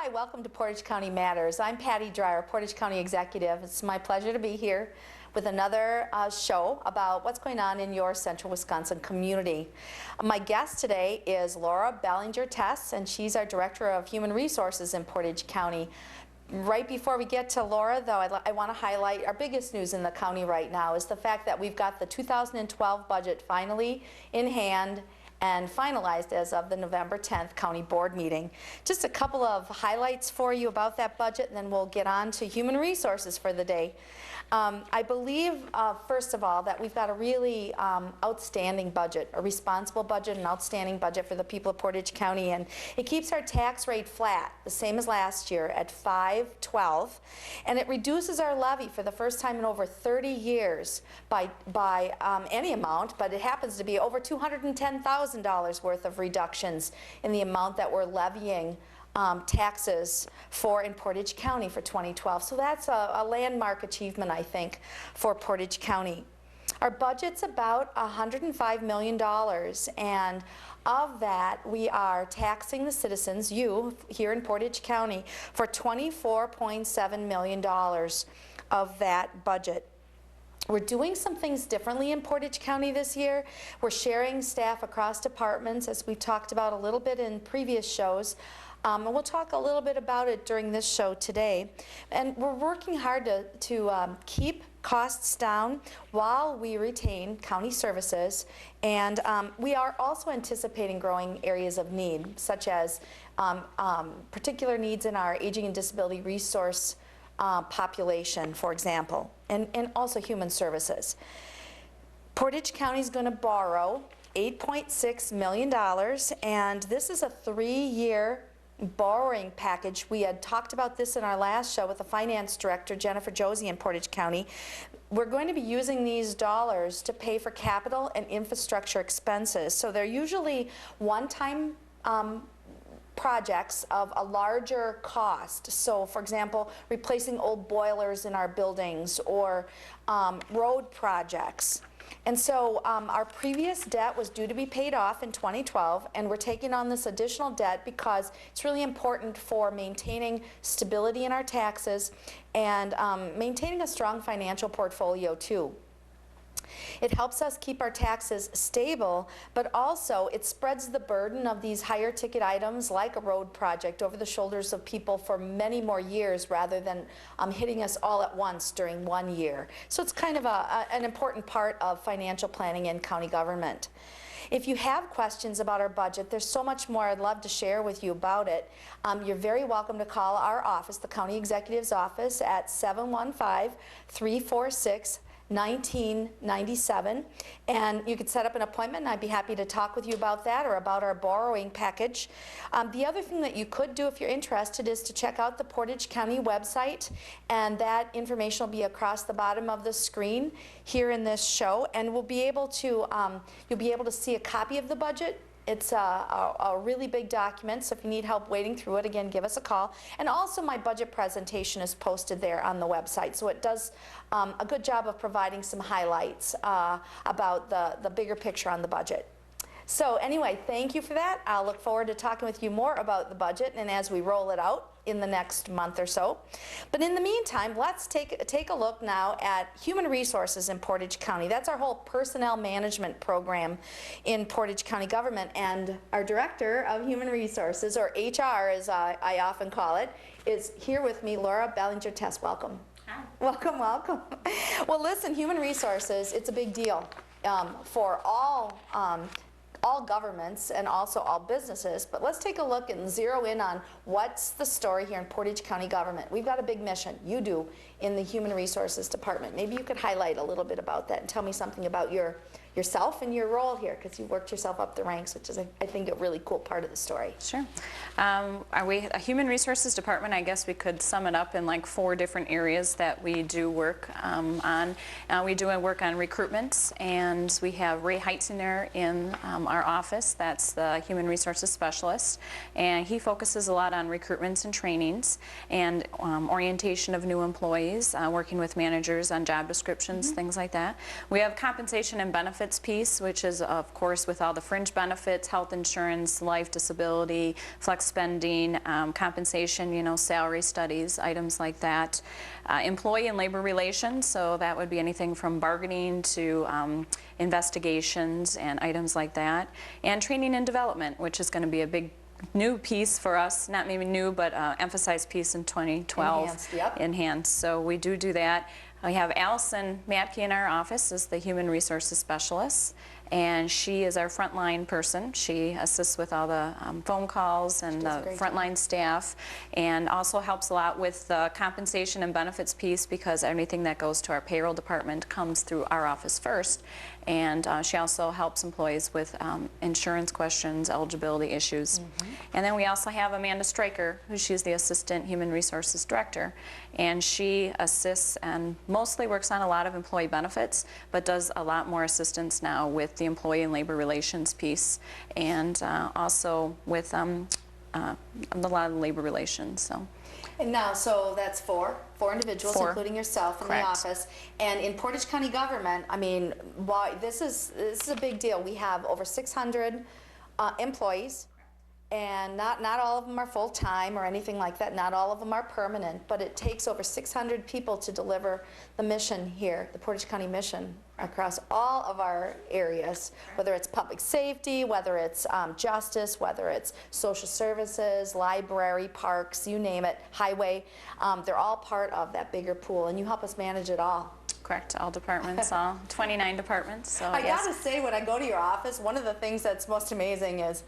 Hi, welcome to Portage County Matters. I'm Patty Dreier, Portage County Executive. It's my pleasure to be here with another show about what's going on in your central Wisconsin community. My guest today is Laura Belanger Tess, and she's our Director of Human Resources in Portage County. Right before we get to Laura, though, I want to highlight our biggest news in the county right now is the fact that we've got the 2012 budget finally in hand and finalized as of the November 10th county board meeting. Just a couple of highlights for you about that budget, and then we'll get on to human resources for the day. I believe, first of all, that we've got a really outstanding budget, a responsible budget, an outstanding budget for the people of Portage County, and it keeps our tax rate flat, the same as last year at $5.12, and it reduces our levy for the first time in over 30 years by any amount, but it happens to be over $210,000 worth of reductions in the amount that we're levying taxes for in Portage County for 2012. So that's a landmark achievement, I think, for Portage County. Our budget's about $105 million, and of that, we are taxing the citizens, you, here in Portage County, for $24.7 million of that budget. We're doing some things differently in Portage County this year. We're sharing staff across departments, as we've talked about a little bit in previous shows. And we'll talk a little bit about it during this show today. And we're working hard to keep costs down while we retain county services. And we are also anticipating growing areas of need, such as particular needs in our aging and disability resource population, for example, and also human services. Portage County is going to borrow $8.6 million, and this is a 3-year borrowing package. We had talked about this in our last show with the finance director, Jennifer Josie, in Portage County. We're going to be using these dollars to pay for capital and infrastructure expenses. So they're usually one-time projects of a larger cost. So, for example, replacing old boilers in our buildings or road projects. And so our previous debt was due to be paid off in 2012, and we're taking on this additional debt because it's really important for maintaining stability in our taxes and maintaining a strong financial portfolio too. It helps us keep our taxes stable, but also it spreads the burden of these higher ticket items like a road project over the shoulders of people for many more years rather than hitting us all at once during 1 year. So it's kind of an important part of financial planning in county government. If you have questions about our budget, there's so much more I'd love to share with you about it. You're very welcome to call our office, the County Executive's office, at 715-346-1997, and you could set up an appointment, and I'd be happy to talk with you about that or about our borrowing package. The other thing that you could do if you're interested is to check out the Portage County website, and that information will be across the bottom of the screen here in this show, and we'll be able to you'll be able to see a copy of the budget. It's a really big document, so if you need help wading through it, again, give us a call. And also my budget presentation is posted there on the website, so it does a good job of providing some highlights about the bigger picture on the budget. So anyway, thank you for that. I'll look forward to talking with you more about the budget and as we roll it out in the next month or so. But in the meantime, let's take a look now at human resources in Portage County. That's our whole personnel management program in Portage County government, and our Director of Human Resources, or HR as I often call it, is here with me, Laura Belanger Tess. Welcome. Hi. Welcome, welcome. Well, listen, human resources, it's a big deal for all governments and also all businesses, but let's take a look and zero in on what's the story here in Portage County government. We've got a big mission, you do, in the Human Resources Department. Maybe you could highlight a little bit about that and tell me something about yourself and your role here, because you worked yourself up the ranks, which is, I think, a really cool part of the story. Sure. Are we a Human Resources Department? I guess we could sum it up in like 4 different areas that we do work on. We do work on recruitment, and we have Ray Heitzner in our office. That's the Human Resources Specialist, and he focuses a lot on recruitments and trainings and orientation of new employees, working with managers on job descriptions, things like that. We have compensation and benefits benefits piece, which is, of course, with all the fringe benefits, health insurance, life, disability, flex spending, compensation, salary studies, items like that. Employee and labor relations, so that would be anything from bargaining to investigations and items like that. And training and development, which is going to be a big new piece for us, not maybe new, but emphasized piece in 2012. Enhanced, yep. Enhanced. So we do that. We have Allison Matke in our office as the Human Resources Specialist, and she is our frontline person. She assists with all the phone calls and the frontline staff, and also helps a lot with the compensation and benefits piece, because everything that goes to our payroll department comes through our office first. And she also helps employees with insurance questions, eligibility issues. And then we also have Amanda Stryker, she's the Assistant Human Resources Director, and she assists and mostly works on a lot of employee benefits, but does a lot more assistance now with the employee and labor relations piece, and also with a lot of labor relations. So. And now, so that's four individuals, including yourself, in the office. And in Portage County government, I mean, this is a big deal. We have over 600 employees, and not all of them are full-time or anything like that. Not all of them are permanent, but it takes over 600 people to deliver the mission here, the Portage County mission, across all of our areas, whether it's public safety, whether it's justice, whether it's social services, library, parks, you name it, highway. They're all part of that bigger pool, and you help us manage it all. Correct, all departments, all 29 departments. So I gotta say, when I go to your office, one of the things that's most amazing is,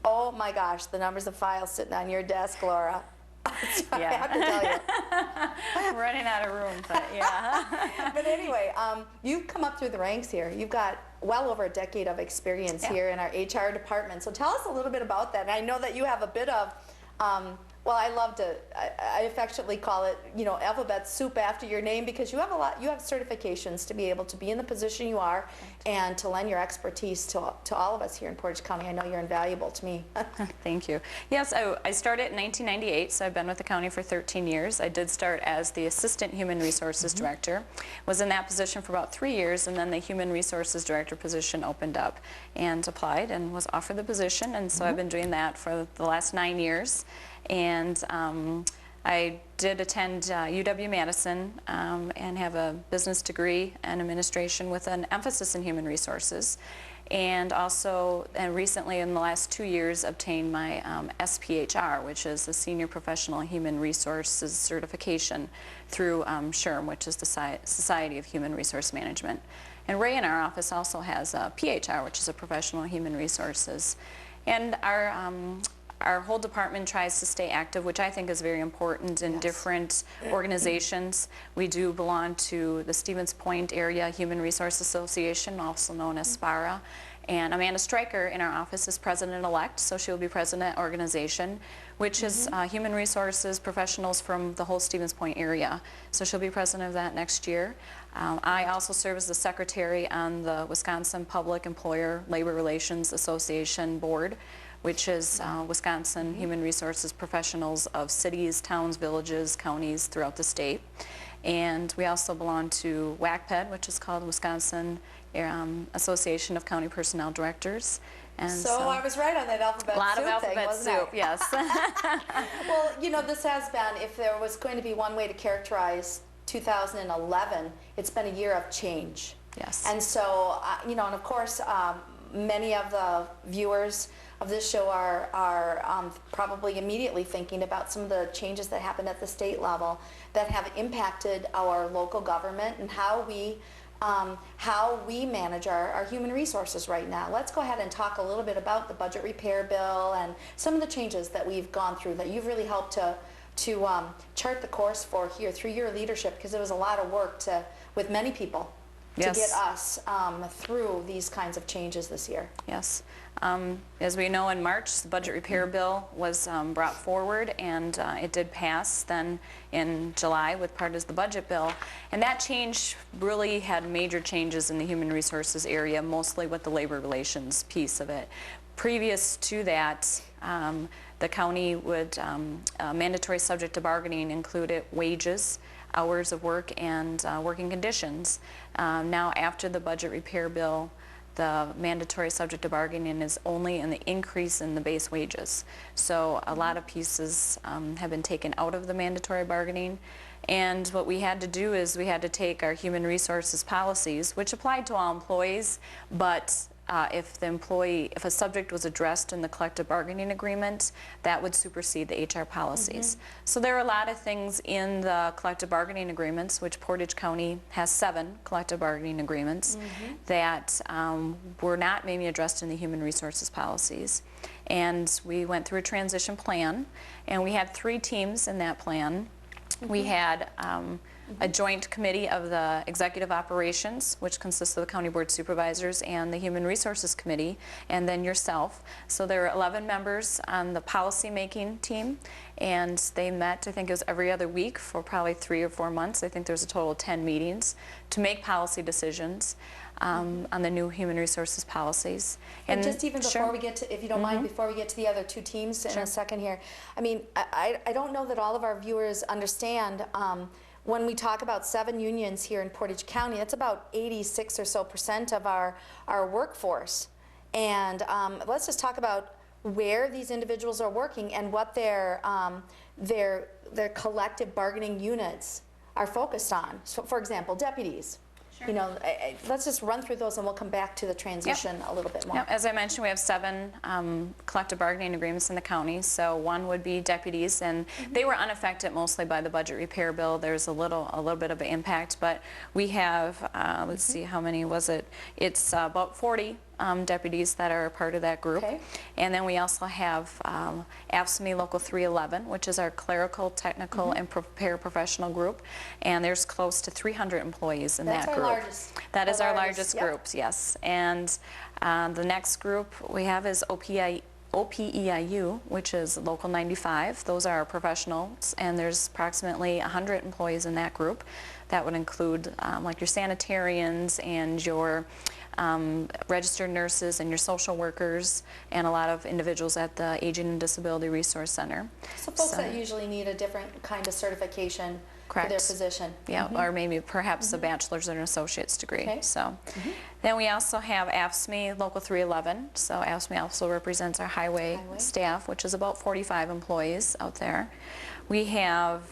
oh my gosh, the numbers of files sitting on your desk, Laura. I have to tell you. Running out of room, but yeah. But anyway, you've come up through the ranks here. You've got well over a decade of experience here in our HR department. So tell us a little bit about that. And I know that you have a bit of, well, I affectionately call it, alphabet soup after your name, because you have you have certifications to be able to be in the position you are and to lend your expertise to all of us here in Portage County. I know you're invaluable to me. Thank you. Yes, I started in 1998, so I've been with the county for 13 years. I did start as the Assistant Human Resources Director, was in that position for about 3 years, and then the Human Resources Director position opened up, and applied and was offered the position, and so I've been doing that for the last 9 years. And I did attend UW-Madison and have a business degree in administration with an emphasis in human resources. And also, recently in the last 2 years, obtained my SPHR, which is the Senior Professional Human Resources Certification through SHRM, which is the Society of Human Resource Management. And Ray in our office also has a PHR, which is a Professional Human Resources. And our whole department tries to stay active, which I think is very important in different organizations. We do belong to the Stevens Point Area Human Resource Association, also known as SPARA. And Amanda Stryker in our office is president-elect, so she will be president organization, which is human resources professionals from the whole Stevens Point area. So she'll be president of that next year. I also serve as the secretary on the Wisconsin Public Employer Labor Relations Association Board, which is Wisconsin Human Resources professionals of cities, towns, villages, counties throughout the state. And we also belong to WACPED, which is called Wisconsin Association of County Personnel Directors. And so I was right on that alphabet soup A lot thing, of alphabet soup, yes. Well, this has been, if there was going to be one way to characterize 2011, it's been a year of change. Yes. And so, and of course, many of the viewers of this show are probably immediately thinking about some of the changes that happened at the state level that have impacted our local government and how we manage our human resources right now. Let's go ahead and talk a little bit about the budget repair bill and some of the changes that we've gone through that you've really helped to chart the course for here through your leadership, because it was a lot of work with many people to get us through these kinds of changes this year. Yes. As we know, in March, the budget repair bill was brought forward, and it did pass then in July with part as the budget bill. And that change really had major changes in the human resources area, mostly with the labor relations piece of it. Previous to that, the county would, mandatory subject to bargaining included wages, hours of work and working conditions. Now, after the budget repair bill, the mandatory subject to bargaining is only in the increase in the base wages. So a lot of pieces have been taken out of the mandatory bargaining. And what we had to do is we had to take our human resources policies, which applied to all employees, but if a subject was addressed in the collective bargaining agreement, that would supersede the HR policies. So there are a lot of things in the collective bargaining agreements, which Portage County has 7 collective bargaining agreements, that were not maybe addressed in the human resources policies. And we went through a transition plan, and we had 3 teams in that plan. We had a joint committee of the executive operations, which consists of the county board supervisors and the human resources committee, and then yourself. So there were 11 members on the policy making team, and they met, I think it was every other week for probably 3 or 4 months. I think there was a total of 10 meetings to make policy decisions on the new human resources policies. And just even before we get to, if you don't mind, before we get to the other 2 teams in a second here, I mean, I don't know that all of our viewers understand when we talk about 7 unions here in Portage County, that's about 86% or so of our workforce. And let's just talk about where these individuals are working and what their collective bargaining units are focused on. So, for example, deputies. You know, let's just run through those and we'll come back to the transition a little bit more. As I mentioned, we have 7 collective bargaining agreements in the county. So one would be deputies, and they were unaffected mostly by the budget repair bill. There's a little bit of an impact, but we have, let's see, how many was it? It's about 40 deputies that are a part of that group. Okay. And then we also have AFSCME Local 311, which is our clerical, technical, and paraprofessional group. And there's close to 300 employees in that group. That is our largest group, yes. And the next group we have is OPEIU, which is Local 95. Those are our professionals, and there's approximately 100 employees in that group. That would include like your sanitarians and your registered nurses and your social workers and a lot of individuals at the Aging and Disability Resource Center. So folks that usually need a different kind of certification for their position. Yeah, or maybe perhaps a bachelor's or an associate's degree. Okay. So then we also have AFSCME Local 311. So AFSCME also represents our highway staff, which is about 45 employees out there. We have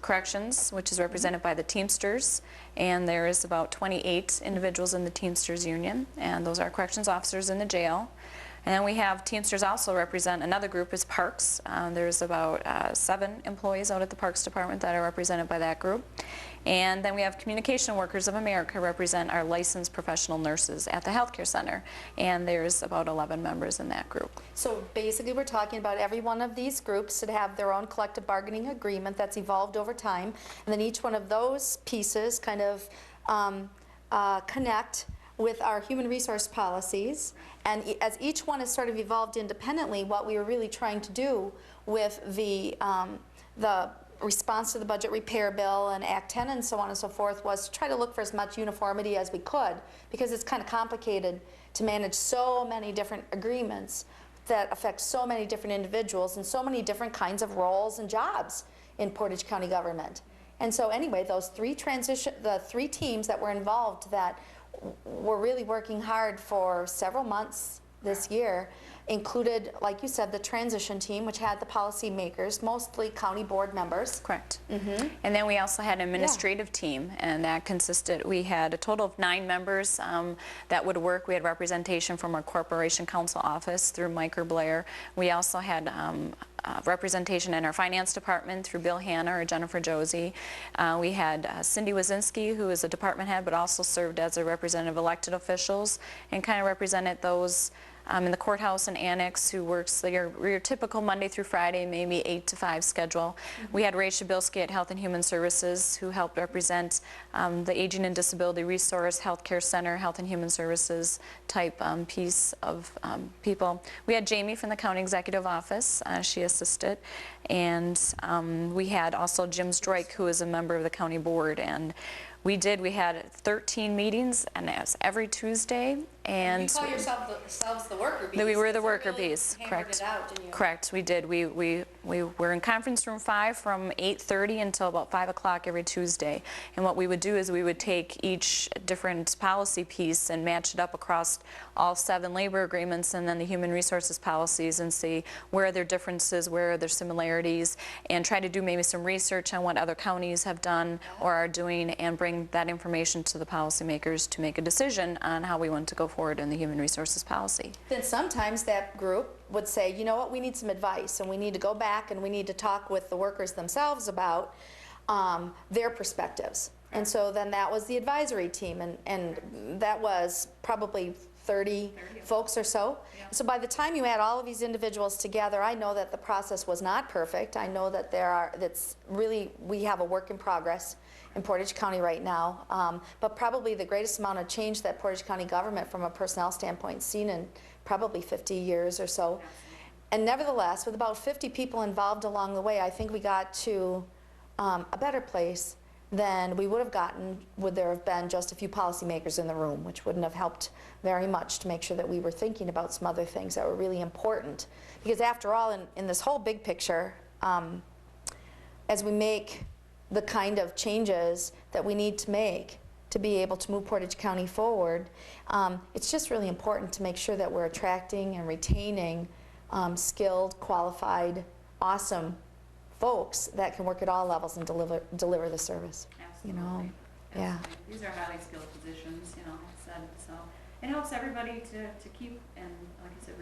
corrections, which is represented by the Teamsters, and there is about 28 individuals in the Teamsters Union, and those are corrections officers in the jail. And then we have Teamsters also represent another group is Parks. There's about 7 employees out at the Parks Department that are represented by that group. And then we have Communication Workers of America represent our licensed professional nurses at the healthcare center. And there's about 11 members in that group. So basically we're talking about every one of these groups that have their own collective bargaining agreement that's evolved over time. And then each one of those pieces kind of connect with our human resource policies. And as each one has sort of evolved independently, what we were really trying to do with the response to the budget repair bill and Act 10 and so on and so forth was to try to look for as much uniformity as we could, because it's kind of complicated to manage so many different agreements that affect so many different individuals and so many different kinds of roles and jobs in Portage County government. And so anyway, those the 3 teams that were involved that were really working hard for several months this year included, like you said, the transition team, which had the policy makers, mostly county board members. Correct. And then we also had an administrative team, and that consisted, we had a total of 9 members that would work. We had representation from our Corporation Counsel office through Mike or Blair. We also had representation in our finance department through Bill Hanna or Jennifer Josie. We had Cindy Wazinski, who is a department head, but also served as a representative of elected officials and kind of represented those in the courthouse and annex who works your typical Monday through Friday, maybe 8 to 5 schedule. We had Ray Shabilsky at Health and Human Services, who helped represent the Aging and Disability Resource, Healthcare Center, Health and Human Services type piece of people. We had Jamie from the County Executive Office. She assisted. And we had also Jim Stroik, who is a member of the county board. And we had 13 meetings, and it was every Tuesday And you call yourselves the worker bees. we were the 'cause you worker really bees, hammered correct. it out, didn't you? Correct, we did. We were in conference room 5 from 8:30 until about 5 o'clock every Tuesday. And what we would do is we would take each different policy piece and match it up across all 7 labor agreements and then the human resources policies and see where are there differences, where are there similarities, and try to do maybe some research on what other counties have done or are doing and bring that information to the policymakers to make a decision on how we want to go forward in the human resources policy. Then sometimes that group would say, you know what, we need some advice and we need to go back and we need to talk with the workers themselves about their perspectives. And so then that was the advisory team, and that was probably 30 folks or so. Yeah. So by the time you add all of these individuals together, I know that the process was not perfect. I know that we have a work in progress in Portage County right now, but probably the greatest amount of change that Portage County government from a personnel standpoint seen in probably 50 years or so. And nevertheless, with about 50 people involved along the way, I think we got to a better place than we would have gotten would there have been just a few policymakers in the room, which wouldn't have helped very much to make sure that we were thinking about some other things that were really important. Because after all, in this whole big picture, as we make the kind of changes that we need to make to be able to move Portage County forward, it's just really important to make sure that we're attracting and retaining skilled, qualified, awesome folks that can work at all levels and deliver the service. Absolutely. You know, Absolutely. yeah. These are highly skilled positions, you know, like I said, so it helps everybody to keep and, like I said,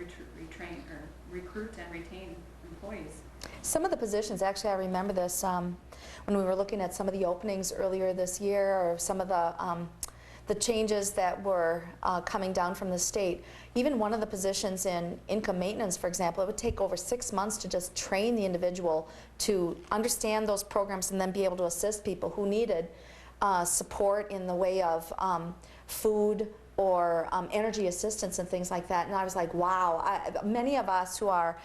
recruit and retain employees. Some of the positions, actually, I remember this when we were looking at some of the openings earlier this year, or some of the changes that were coming down from the state. Even one of the positions in income maintenance, for example, it would take over 6 months to just train the individual to understand those programs and then be able to assist people who needed support in the way of food or energy assistance and things like that. And I was like, wow, many of us who are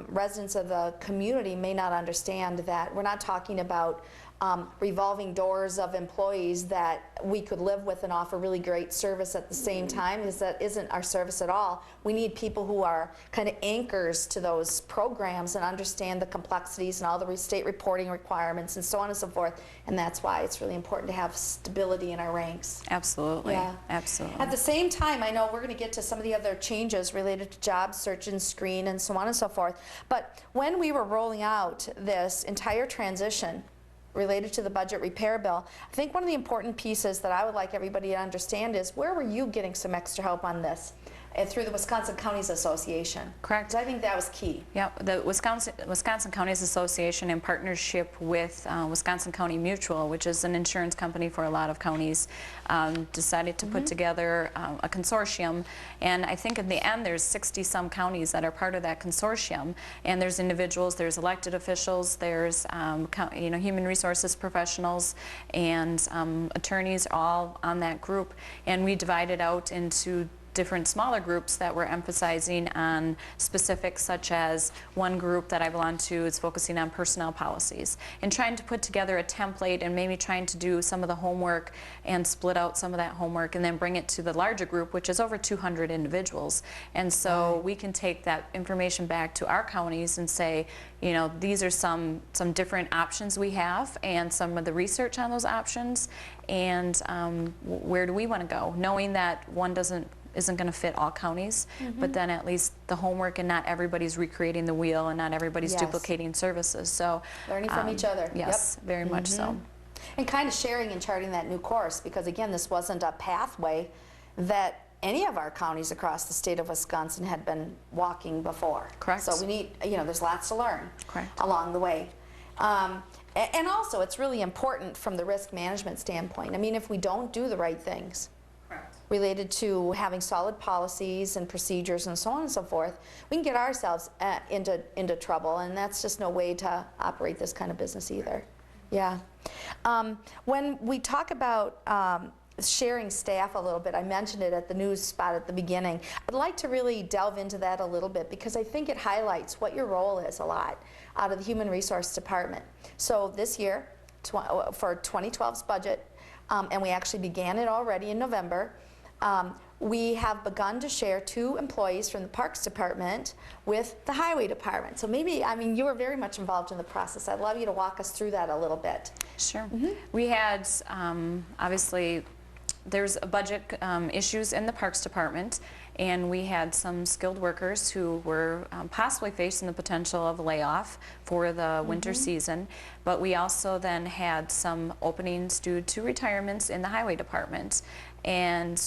residents of the community may not understand that we're not talking about revolving doors of employees that we could live with and offer really great service at the same time, because that isn't our service at all. We need people who are kind of anchors to those programs and understand the complexities and all the state reporting requirements and so on and so forth. And that's why it's really important to have stability in our ranks. Absolutely. Yeah. Absolutely. At the same time, I know we're going to get to some of the other changes related to job search and screen and so on and so forth. But when we were rolling out this entire transition related to the budget repair bill, I think one of the important pieces that I would like everybody to understand is, where were you getting some extra help on this? Through the Wisconsin Counties Association. Correct. 'Cause I think that was key. Yep, the Wisconsin Counties Association, in partnership with Wisconsin County Mutual, which is an insurance company for a lot of counties, decided to put together a consortium. And I think in the end there's 60-some counties that are part of that consortium. And there's individuals, there's elected officials, there's human resources professionals and attorneys, all on that group. And we divided out into different smaller groups that were emphasizing on specifics, such as one group that I belong to is focusing on personnel policies and trying to put together a template and maybe trying to do some of the homework and split out some of that homework and then bring it to the larger group, which is over 200 individuals. And so we can take that information back to our counties and say, you know, these are some different options we have and some of the research on those options, and where do we want to go, knowing that one isn't going to fit all counties, but then at least the homework, and not everybody's recreating the wheel and not everybody's Yes. duplicating services. So Learning from each other. Yes, Yep. very much so. And kind of sharing and charting that new course, because again, this wasn't a pathway that any of our counties across the state of Wisconsin had been walking before. Correct. So we need, there's lots to learn Correct. along the way. And also, it's really important from the risk management standpoint. I mean, if we don't do the right things Correct. related to having solid policies and procedures and so on and so forth, we can get ourselves into trouble, and that's just no way to operate this kind of business either. Yeah. When we talk about sharing staff a little bit, I mentioned it at the news spot at the beginning. I'd like to really delve into that a little bit, because I think it highlights what your role is a lot out of the Human Resource Department. So this year, for 2012's budget, and we actually began it already in November, we have begun to share 2 employees from the Parks Department with the Highway Department. So maybe, I mean, you were very much involved in the process. I'd love you to walk us through that a little bit. Sure. We had, obviously, there's a budget issues in the Parks Department, and we had some skilled workers who were possibly facing the potential of layoff for the winter season. But we also then had some openings due to retirements in the Highway Department. And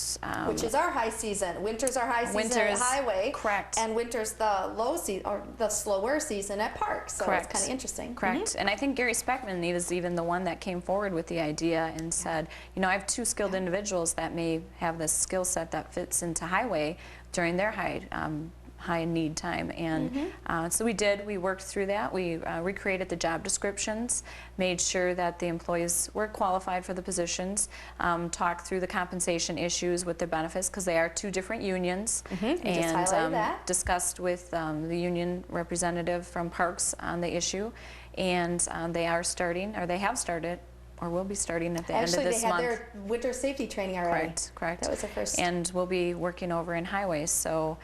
which is our high season. Winter's our high season at Highway. Correct. And winter's the low season, or the slower season at Parks. So Correct. it's kind of interesting. Correct. And I think Gary Speckman was even the one that came forward with the idea and said, you know, I have 2 skilled individuals that may have this skill set that fits into Highway during their high need time. And so we worked through that. We recreated the job descriptions, made sure that the employees were qualified for the positions, talked through the compensation issues with their benefits, because they are 2 different unions, and discussed with the union representative from Parks on the issue. And they are starting, or they have started, or will be starting at the end of this month. Actually, they had their winter safety training already. Correct, correct. That was their first. And we'll be working over in Highways. So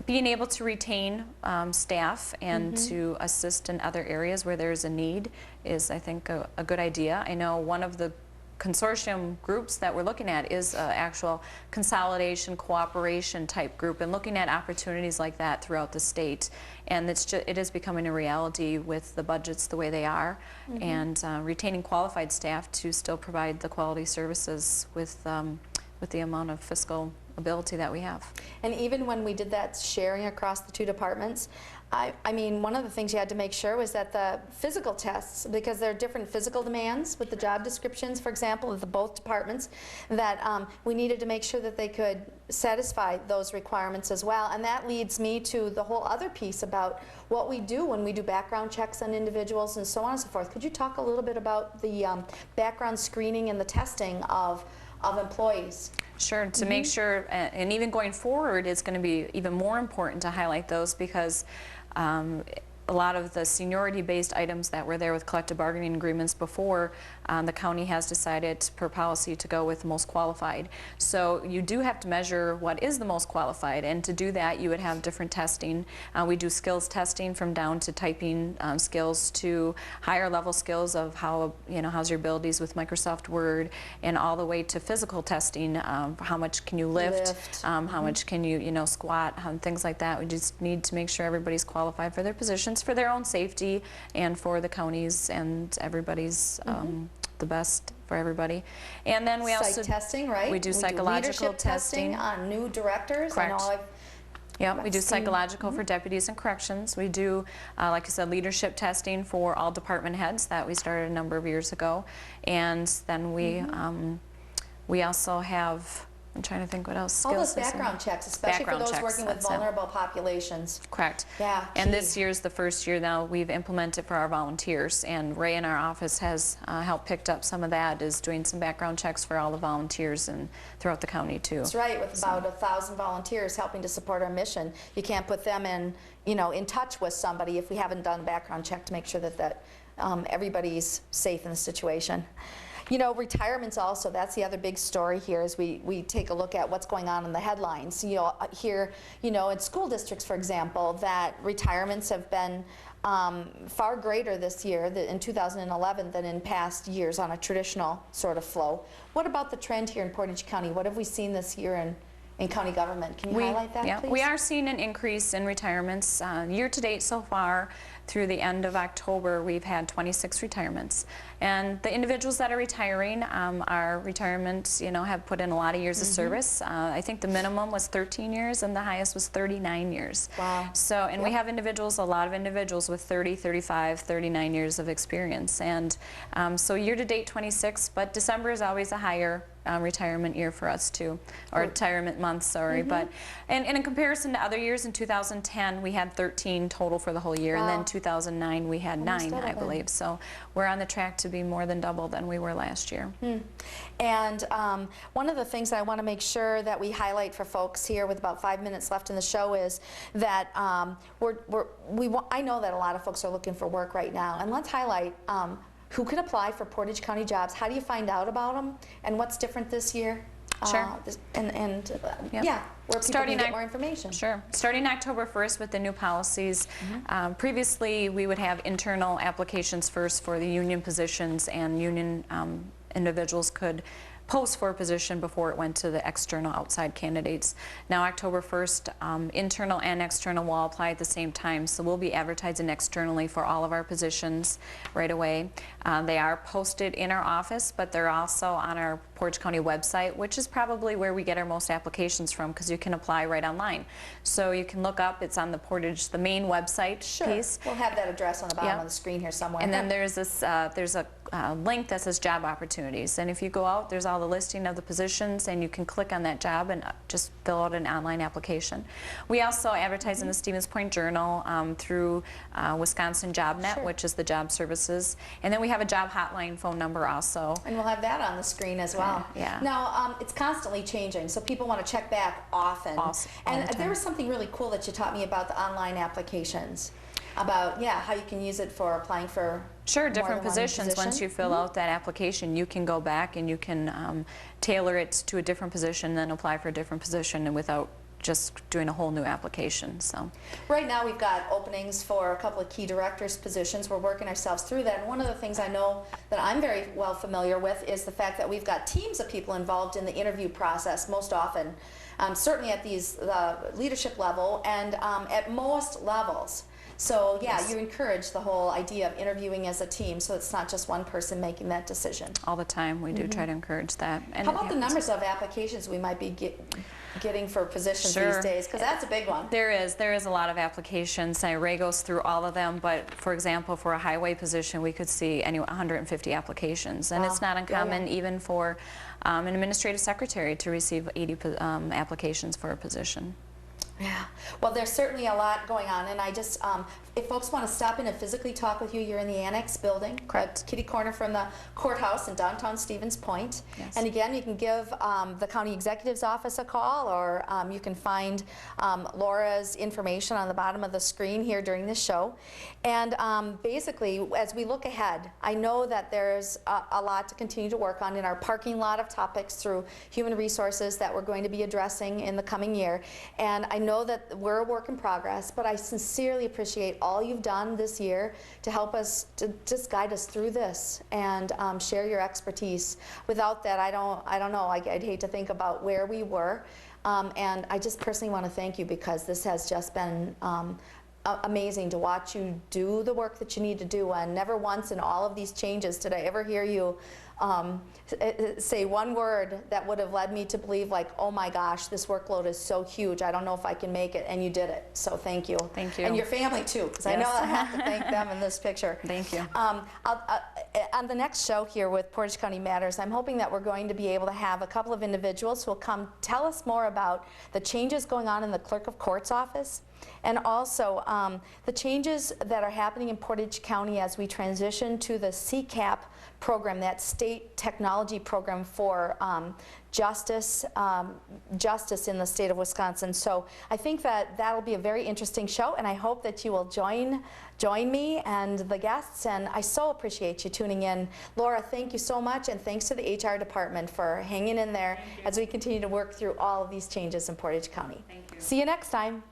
being able to retain staff and to assist in other areas where there's a need is, I think, a good idea. I know one of the consortium groups that we're looking at is an actual consolidation, cooperation type group, and looking at opportunities like that throughout the state. And it is becoming a reality with the budgets the way they are, and retaining qualified staff to still provide the quality services with the amount of fiscal ability that we have. And even when we did that sharing across the 2 departments, I mean, one of the things you had to make sure was that the physical tests, because there are different physical demands with the job descriptions, for example, of the both departments, that we needed to make sure that they could satisfy those requirements as well. And that leads me to the whole other piece about what we do when we do background checks on individuals and so on and so forth. Could you talk a little bit about the background screening and the testing of employees? Sure, to make sure, and even going forward, it's going to be even more important to highlight those, because a lot of the seniority-based items that were there with collective bargaining agreements before, the county has decided per policy to go with the most qualified. So you do have to measure what is the most qualified, and to do that you would have different testing. We do skills testing from down to typing skills to higher level skills of how, how's your abilities with Microsoft Word, and all the way to physical testing, how much can you lift, how much can you, squat, things like that. We just need to make sure everybody's qualified for their positions, for their own safety, and for the county's and everybody's the best for everybody. And then we also testing, right? We do psychological leadership testing on new directors. Correct. I know yeah, we do psychological for deputies and corrections. We do, like I said, leadership testing for all department heads that we started a number of years ago. And then we also have, I'm trying to think what else. All those background checks, especially for those working with vulnerable populations. Correct. Yeah. And this year's the first year now we've implemented for our volunteers, and Ray in our office has helped picked up some of that, is doing some background checks for all the volunteers and throughout the county too. That's right, with about 1,000 volunteers helping to support our mission. You can't put them in, in touch with somebody if we haven't done a background check to make sure that everybody's safe in the situation. Retirements also, that's the other big story here, as we take a look at what's going on in the headlines. Here, in school districts, for example, that retirements have been far greater this year, in 2011, than in past years on a traditional sort of flow. What about the trend here in Portage County? What have we seen this year in county government? Can you highlight that, please? We are seeing an increase in retirements. Year to date so far, through the end of October, we've had 26 retirements. And the individuals that are retiring, our retirements, have put in a lot of years of service. I think the minimum was 13 years and the highest was 39 years. Wow. So, and we have individuals, a lot of individuals with 30, 35, 39 years of experience. And so year to date 26, but December is always a higher retirement year for us too, or retirement month, sorry. But and in comparison to other years, in 2010 we had 13 total for the whole year, and then 2009 we had 9, I believe. So we're on the track to be more than double than we were last year. And one of the things that I want to make sure that we highlight for folks here with about 5 minutes left in the show is that I know that a lot of folks are looking for work right now, and let's highlight who can apply for Portage County jobs. How do you find out about them, and what's different this year? Sure. Yep. Yeah, where people Starting can get Oc- more information. Sure. Starting October 1st with the new policies. Previously, we would have internal applications first for the union positions, and union individuals could post for a position before it went to the external outside candidates. Now October 1st, internal and external will apply at the same time, so we'll be advertising externally for all of our positions right away. They are posted in our office, but they're also on our Portage County website, which is probably where we get our most applications from, because you can apply right online. So you can look up, it's on the Portage, the main website piece. We'll have that address on the bottom Yep. of the screen here somewhere. And then there's this, there's a link that says job opportunities, and if you go out, there's all the listing of the positions, and you can click on that job and just fill out an online application. We also advertise in the Stevens Point Journal through Wisconsin JobNet, Sure. which is the job services, and then we have a job hotline phone number also. And we'll have that on the screen as well. Yeah. Now, it's constantly changing, so people want to check back often. All And the time. there was something really cool that you taught me about the online applications, about, how you can use it for applying for Sure, more different than one positions. Once position. you fill out that application, you can go back and you can tailor it to a different position, then apply for a different position, and without just doing a whole new application. So. Right now, we've got openings for a couple of key directors positions. We're working ourselves through that. And one of the things I know that I'm very well familiar with is the fact that we've got teams of people involved in the interview process most often, certainly at these leadership level and at most levels. So Yes. you encourage the whole idea of interviewing as a team, so it's not just one person making that decision. All the time, we do try to encourage that. And How it about the happens. numbers of applications we might be getting for positions Sure. these days? Because that's a big one. There is a lot of applications. Ray goes through all of them, but for example, for a highway position, we could see 150 applications, and it's Wow. not uncommon even for an administrative secretary to receive 80 applications for a position. Yeah, well, there's certainly a lot going on, and I just, if folks want to stop in and physically talk with you, you're in the Annex building, Correct. kitty corner from the courthouse in downtown Stevens Point. Yes. And again, you can give the county executive's office a call, or you can find Laura's information on the bottom of the screen here during this show. And basically, as we look ahead, I know that there's a lot to continue to work on in our parking lot of topics through human resources that we're going to be addressing in the coming year. And I know that we're a work in progress, but I sincerely appreciate all you've done this year to help us, to just guide us through this and share your expertise. Without that, I don't know, I'd hate to think about where we were. And I just personally want to thank you, because this has just been amazing to watch you do the work that you need to do. And never once in all of these changes did I ever hear you say one word that would have led me to believe, like, oh my gosh, this workload is so huge, I don't know if I can make it, and you did it. So thank you. Thank you. And your family too, because I know I have to thank them in this picture. Thank you. On the next show here with Portage County Matters, I'm hoping that we're going to be able to have a couple of individuals who will come tell us more about the changes going on in the Clerk of Court's office, and also the changes that are happening in Portage County as we transition to the CCAP program, that state technology program for justice in the state of Wisconsin. So I think that that'll be a very interesting show, and I hope that you will join me and the guests, and I so appreciate you tuning in. Laura, thank you so much, and thanks to the HR department for hanging in there as we continue to work through all of these changes in Portage County. Thank you. See you next time.